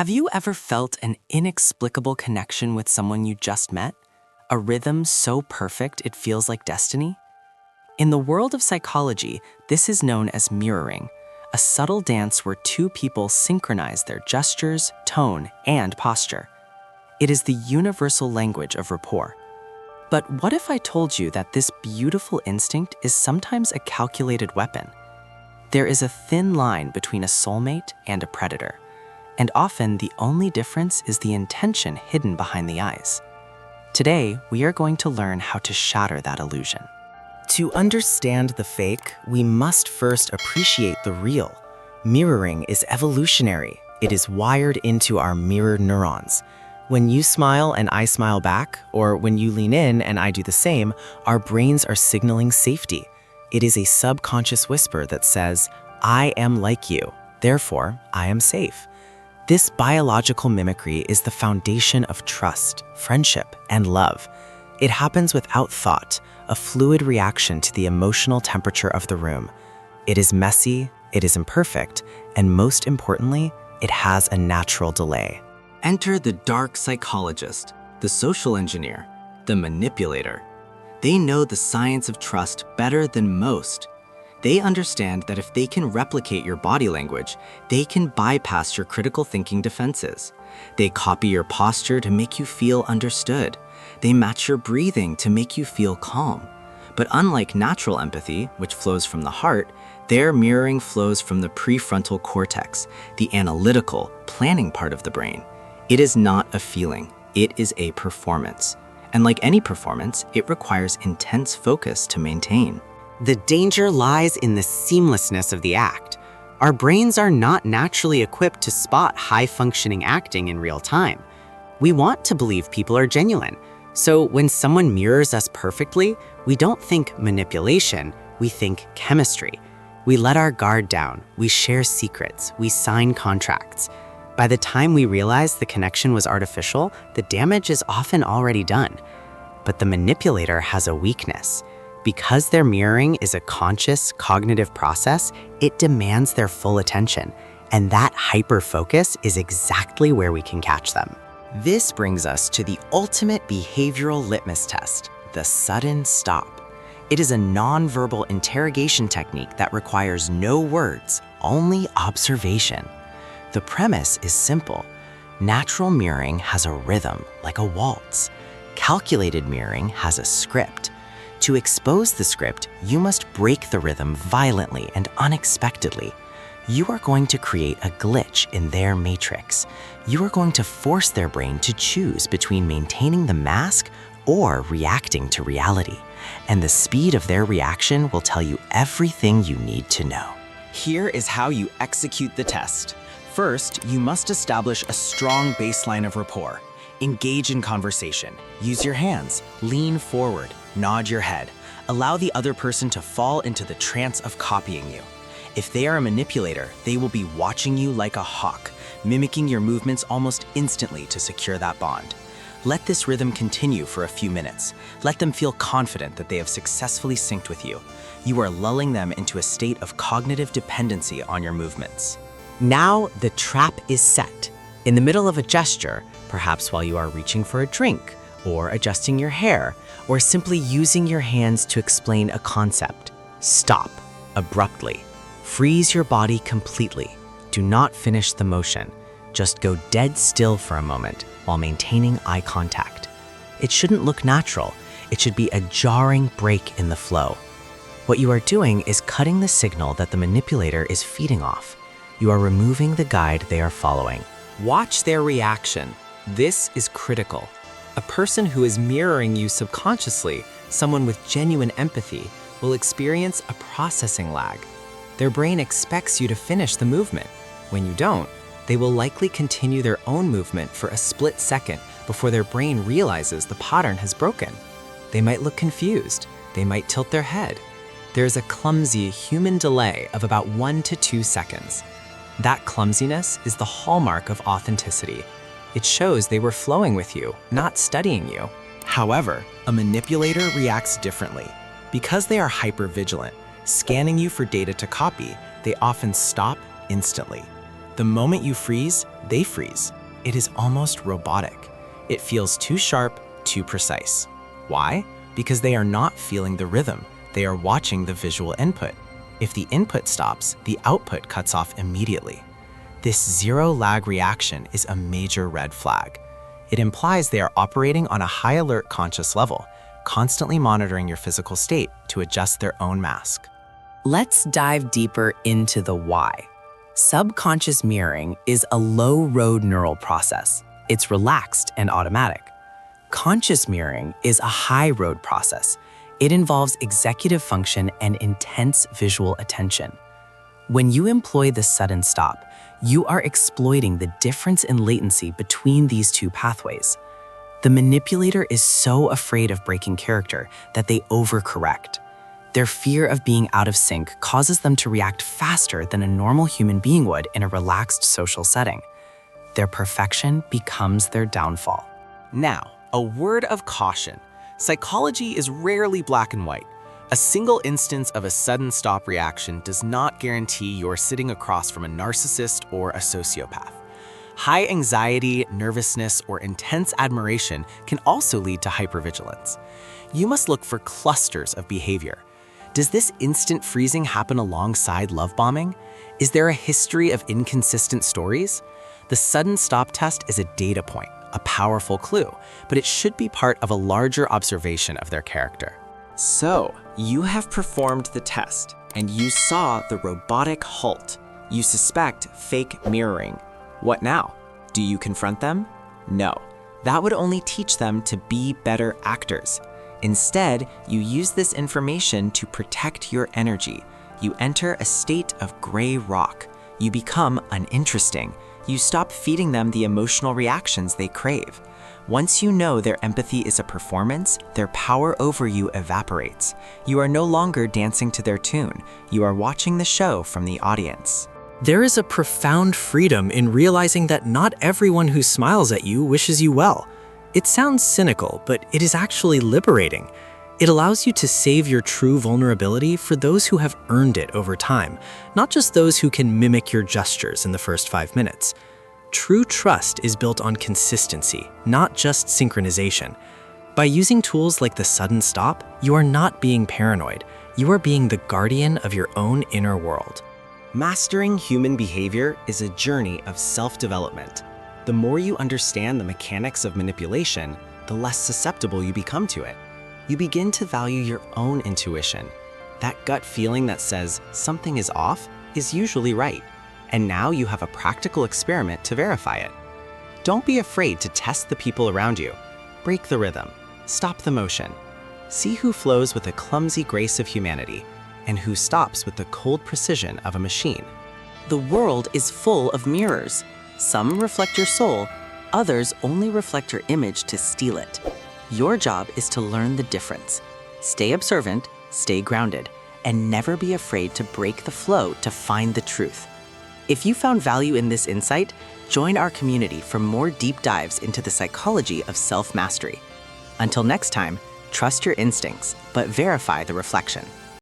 Have you ever felt an inexplicable connection with someone you just met? A rhythm so perfect it feels like destiny? In the world of psychology, this is known as mirroring, a subtle dance where two people synchronize their gestures, tone, and posture. It is the universal language of rapport. But what if I told you that this beautiful instinct is sometimes a calculated weapon? There is a thin line between a soulmate and a predator, and often the only difference is the intention hidden behind the eyes. Today, we are going to learn how to shatter that illusion. To understand the fake, we must first appreciate the real. Mirroring is evolutionary. It is wired into our mirror neurons. When you smile and I smile back, or when you lean in and I do the same, our brains are signaling safety. It is a subconscious whisper that says, I am like you, therefore I am safe. This biological mimicry is the foundation of trust, friendship, and love. It happens without thought, a fluid reaction to the emotional temperature of the room. It is messy, it is imperfect, and most importantly, it has a natural delay. Enter the dark psychologist, the social engineer, the manipulator. They know the science of trust better than most. They understand that if they can replicate your body language, they can bypass your critical thinking defenses. They copy your posture to make you feel understood. They match your breathing to make you feel calm. But unlike natural empathy, which flows from the heart, their mirroring flows from the prefrontal cortex, the analytical, planning part of the brain. It is not a feeling, it is a performance. And like any performance, it requires intense focus to maintain. The danger lies in the seamlessness of the act. Our brains are not naturally equipped to spot high-functioning acting in real time. We want to believe people are genuine. So when someone mirrors us perfectly, we don't think manipulation, we think chemistry. We let our guard down, we share secrets, we sign contracts. By the time we realize the connection was artificial, the damage is often already done. But the manipulator has a weakness. Because their mirroring is a conscious, cognitive process, it demands their full attention, and that hyper-focus is exactly where we can catch them. This brings us to the ultimate behavioral litmus test, the sudden stop. It is a non-verbal interrogation technique that requires no words, only observation. The premise is simple. Natural mirroring has a rhythm, like a waltz. Calculated mirroring has a script. To expose the script, you must break the rhythm violently and unexpectedly. You are going to create a glitch in their matrix. You are going to force their brain to choose between maintaining the mask or reacting to reality. And the speed of their reaction will tell you everything you need to know. Here is how you execute the test. First, you must establish a strong baseline of rapport. Engage in conversation. Use your hands. Lean forward. Nod your head. Allow the other person to fall into the trance of copying you. If they are a manipulator, they will be watching you like a hawk, mimicking your movements almost instantly to secure that bond. Let this rhythm continue for a few minutes. Let them feel confident that they have successfully synced with you. You are lulling them into a state of cognitive dependency on your movements. Now the trap is set. In the middle of a gesture, perhaps while you are reaching for a drink, or adjusting your hair, or simply using your hands to explain a concept, stop abruptly. Freeze your body completely. Do not finish the motion. Just go dead still for a moment while maintaining eye contact. It shouldn't look natural. It should be a jarring break in the flow. What you are doing is cutting the signal that the manipulator is feeding off. You are removing the guide they are following. Watch their reaction. This is critical. A person who is mirroring you subconsciously, someone with genuine empathy, will experience a processing lag. Their brain expects you to finish the movement. When you don't, they will likely continue their own movement for a split second before their brain realizes the pattern has broken. They might look confused. They might tilt their head. There is a clumsy human delay of about 1 to 2 seconds. That clumsiness is the hallmark of authenticity. It shows they were flowing with you, not studying you. However, a manipulator reacts differently. Because they are hyper-vigilant, scanning you for data to copy, they often stop instantly. The moment you freeze, they freeze. It is almost robotic. It feels too sharp, too precise. Why? Because they are not feeling the rhythm. They are watching the visual input. If the input stops, the output cuts off immediately. This zero-lag reaction is a major red flag. It implies they are operating on a high-alert conscious level, constantly monitoring your physical state to adjust their own mask. Let's dive deeper into the why. Subconscious mirroring is a low-road neural process. It's relaxed and automatic. Conscious mirroring is a high-road process. It involves executive function and intense visual attention. When you employ the sudden stop, you are exploiting the difference in latency between these two pathways. The manipulator is so afraid of breaking character that they overcorrect. Their fear of being out of sync causes them to react faster than a normal human being would in a relaxed social setting. Their perfection becomes their downfall. Now, a word of caution. Psychology is rarely black and white. A single instance of a sudden stop reaction does not guarantee you're sitting across from a narcissist or a sociopath. High anxiety, nervousness, or intense admiration can also lead to hypervigilance. You must look for clusters of behavior. Does this instant freezing happen alongside love bombing? Is there a history of inconsistent stories? The sudden stop test is a data point, a powerful clue, but it should be part of a larger observation of their character. So, you have performed the test, and you saw the robotic halt. You suspect fake mirroring. What now? Do you confront them? No. That would only teach them to be better actors. Instead, you use this information to protect your energy. You enter a state of gray rock. You become uninteresting. You stop feeding them the emotional reactions they crave. Once you know their empathy is a performance, their power over you evaporates. You are no longer dancing to their tune. You are watching the show from the audience. There is a profound freedom in realizing that not everyone who smiles at you wishes you well. It sounds cynical, but it is actually liberating. It allows you to save your true vulnerability for those who have earned it over time, not just those who can mimic your gestures in the first 5 minutes. True trust is built on consistency, not just synchronization. By using tools like the sudden stop, you are not being paranoid. You are being the guardian of your own inner world. Mastering human behavior is a journey of self-development. The more you understand the mechanics of manipulation, the less susceptible you become to it. You begin to value your own intuition. That gut feeling that says something is off is usually right. And now you have a practical experiment to verify it. Don't be afraid to test the people around you. Break the rhythm. Stop the motion. See who flows with a clumsy grace of humanity and who stops with the cold precision of a machine. The world is full of mirrors. Some reflect your soul, others only reflect your image to steal it. Your job is to learn the difference. Stay observant, stay grounded, and never be afraid to break the flow to find the truth. If you found value in this insight, join our community for more deep dives into the psychology of self-mastery. Until next time, trust your instincts, but verify the reflection.